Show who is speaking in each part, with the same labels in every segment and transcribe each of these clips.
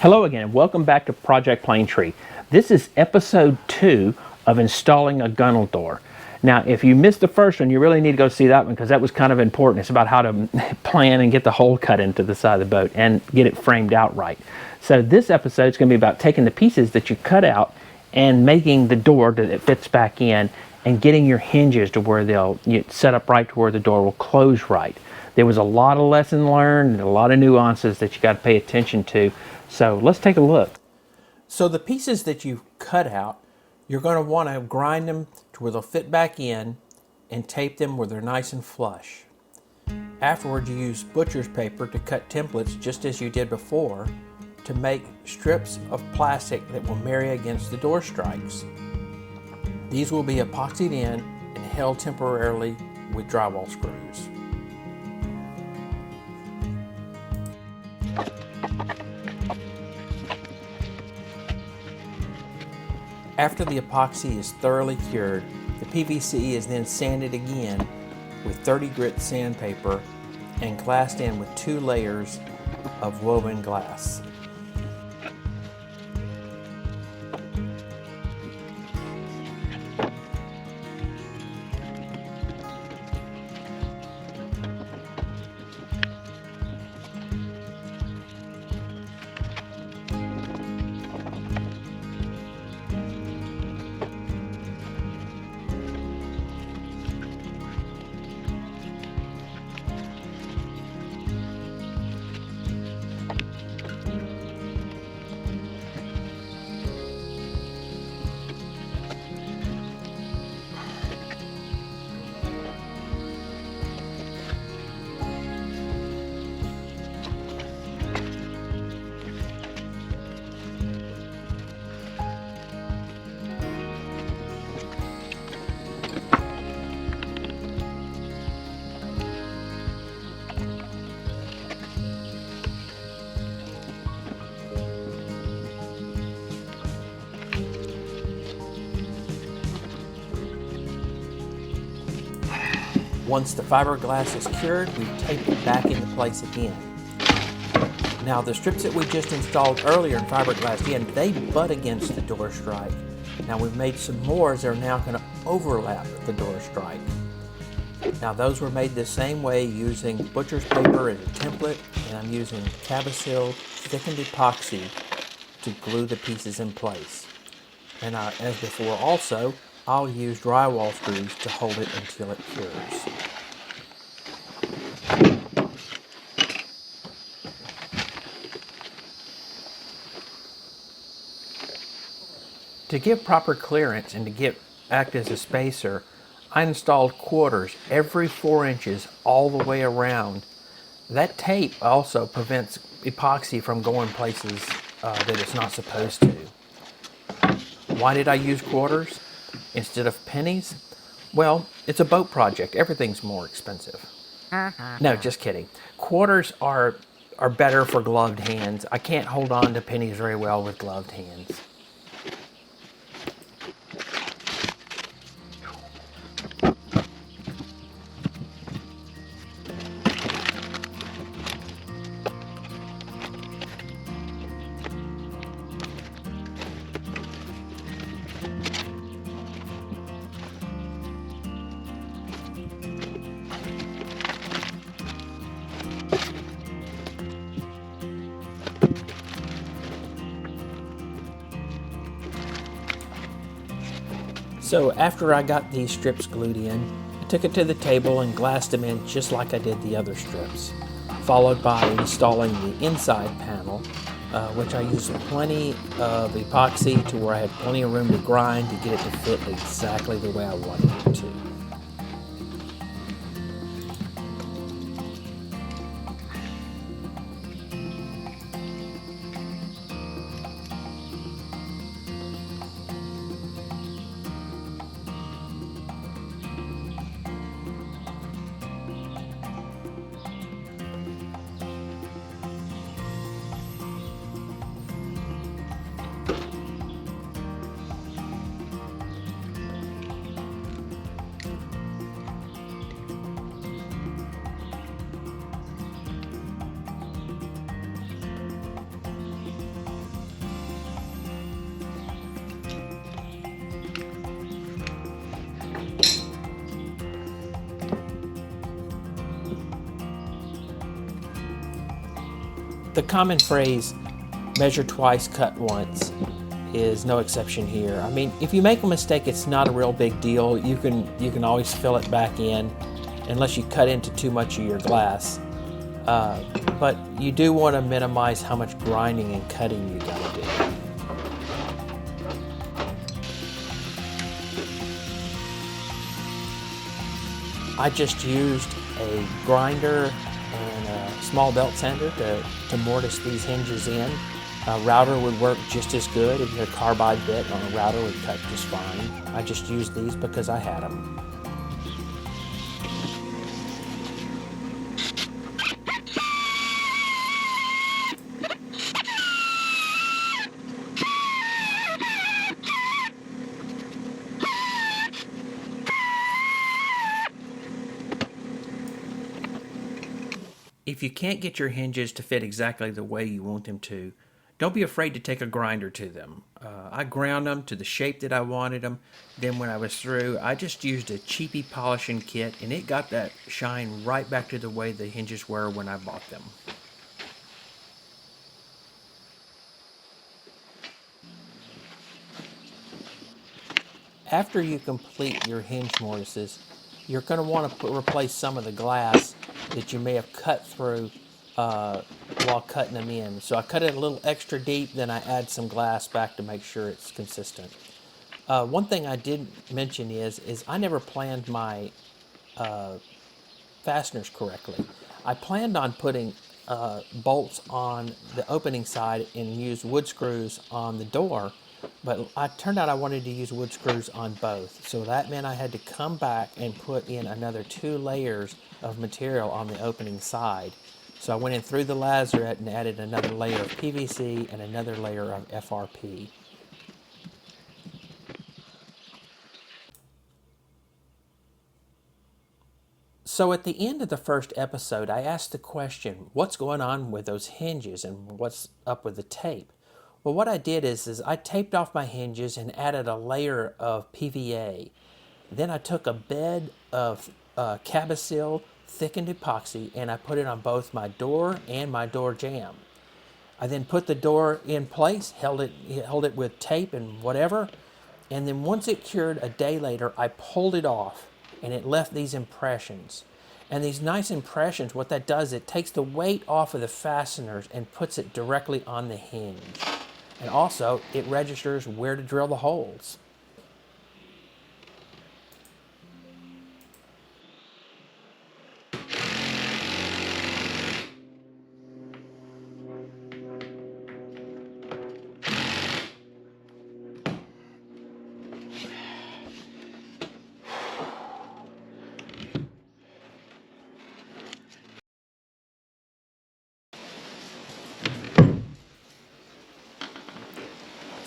Speaker 1: Hello again and welcome back to Project Plane Tree. This is episode 2 of installing a gunnel door. Now if you missed the first one, you really need to go see that one because that was kind of important. It's about how to plan and get the hole cut into the side of the boat and get it framed out right. So this episode is going to be about taking the pieces that you cut out and making the door that it fits back in and getting your hinges to where they'll set up right to where the door will close right. There was a lot of lessons learned and a lot of nuances that you got to pay attention to. So let's take a look. So the pieces that you cut out, you're going to want to grind them to where they'll fit back in and tape them where they're nice and flush. Afterwards, you use butcher's paper to cut templates just as you did before to make strips of plastic that will marry against the door strikes. These will be epoxied in and held temporarily with drywall screws. After the epoxy is thoroughly cured, the PVC is then sanded again with 30 grit sandpaper and glassed in with 2 layers of woven glass. Once the fiberglass is cured, we tape it back into place again. Now the strips that we just installed earlier in fiberglass again, they butt against the door strike. Now we've made some more that are now going to overlap the door strike. Now those were made the same way using butcher's paper as a template, and I'm using Cabosil thickened epoxy to glue the pieces in place. And as before also, I'll use drywall screws to hold it until it cures. To give proper clearance and to act as a spacer, I installed quarters every 4 inches all the way around. That tape also prevents epoxy from going places that it's not supposed to. Why did I use quarters instead of pennies? Well, it's a boat project. Everything's more expensive. No, just kidding. Quarters are better for gloved hands. I can't hold on to pennies very well with gloved hands. So after I got these strips glued in, I took it to the table and glassed them in just like I did the other strips, followed by installing the inside panel, which I used plenty of epoxy to where I had plenty of room to grind to get it to fit exactly the way I wanted it to. The common phrase, measure twice, cut once, is no exception here. I mean, if you make a mistake, it's not a real big deal. You can always fill it back in, unless you cut into too much of your glass. But you do want to minimize how much grinding and cutting you gotta do. I just used a grinder and a small belt sander to mortise these hinges in. A router would work just as good. If you had a carbide bit on a router, would cut just fine. I just used these because I had them. If you can't get your hinges to fit exactly the way you want them to, don't be afraid to take a grinder to them. I ground them to the shape that I wanted them. Then when I was through, I just used a cheapy polishing kit, and it got that shine right back to the way the hinges were when I bought them. After you complete your hinge mortises, you're going to want to replace some of the glass that you may have cut through while cutting them in. So I cut it a little extra deep, then I add some glass back to make sure it's consistent. One thing I did mention is I never planned my fasteners correctly. I planned on putting bolts on the opening side and use wood screws on the door, but it turned out I wanted to use wood screws on both. So that meant I had to come back and put in another 2 layers of material on the opening side. So I went in through the lazarette and added another layer of PVC and another layer of FRP. So at the end of the first episode, I asked the question, what's going on with those hinges and what's up with the tape? Well, what I did is I taped off my hinges and added a layer of PVA. Then I took a bed of Cabasil thickened epoxy and I put it on both my door and my door jamb. I then put the door in place, held it with tape and whatever, and then once it cured a day later, I pulled it off and it left these impressions. And these nice impressions, what that does, it takes the weight off of the fasteners and puts it directly on the hinge. And also, it registers where to drill the holes.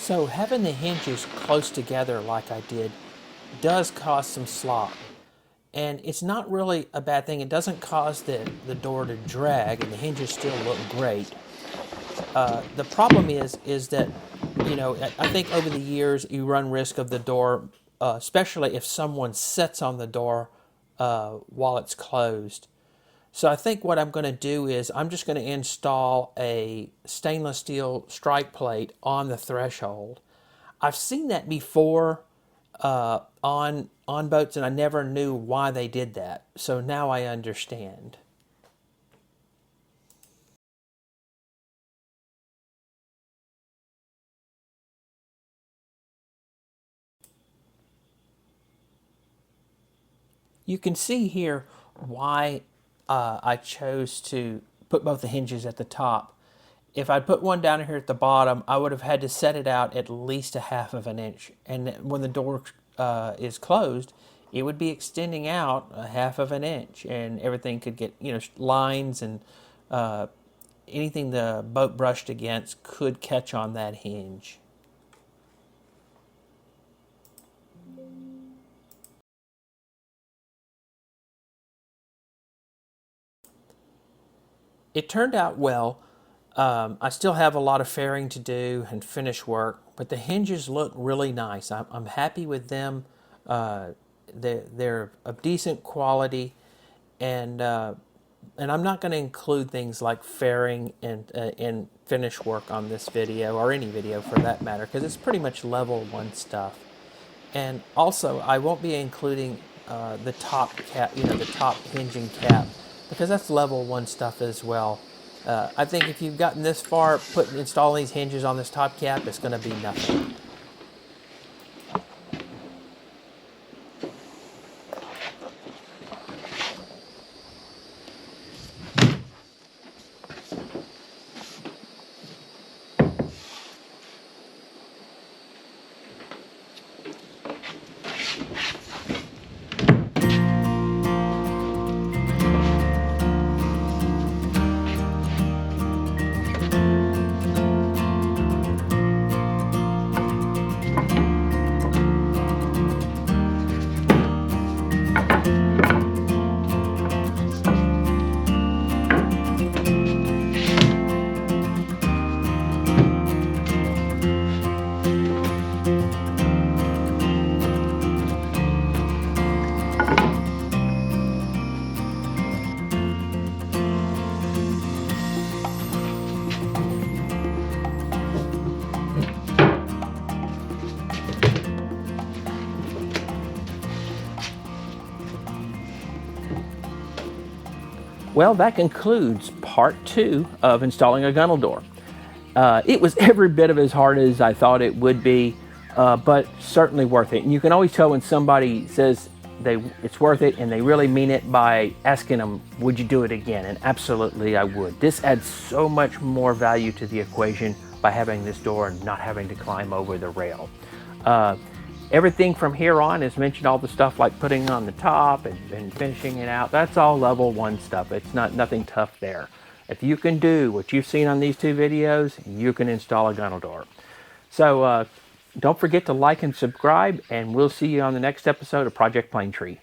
Speaker 1: So having the hinges close together like I did does cause some slop. And it's not really a bad thing. It doesn't cause the door to drag and the hinges still look great. The problem is that, you know, I think over the years you run risk of the door, especially if someone sits on the door while it's closed. So I think what I'm going to do is I'm just going to install a stainless steel strike plate on the threshold. I've seen that before on boats, and I never knew why they did that. So now I understand. You can see here why I chose to put both the hinges at the top. If I'd put one down here at the bottom, I would have had to set it out at least a half of an inch. And when the door is closed, it would be extending out a half of an inch, and everything could get, you know, lines and anything the boat brushed against could catch on that hinge. It turned out well. I still have a lot of fairing to do and finish work, but the hinges look really nice. I'm happy with them. They're of decent quality, and And I'm not going to include things like fairing and finish work on this video, or any video for that matter, because it's pretty much level 1 stuff. And also, I won't be including the top cap, the top hinging cap, because that's level 1 stuff as well. I think if you've gotten this far, installing these hinges on this top cap, it's going to be nothing. Well, that concludes part 2 of installing a gunnel door. It was every bit of as hard as I thought it would be, but certainly worth it. And you can always tell when somebody says it's worth it and they really mean it by asking them, would you do it again? And absolutely I would. This adds so much more value to the equation by having this door and not having to climb over the rail. Everything from here on is mentioned, all the stuff like putting on the top and finishing it out. That's all level 1 stuff. It's nothing tough there. If you can do what you've seen on these 2 videos, you can install a gunnel door. So don't forget to like and subscribe, and we'll see you on the next episode of Project Plane Tree.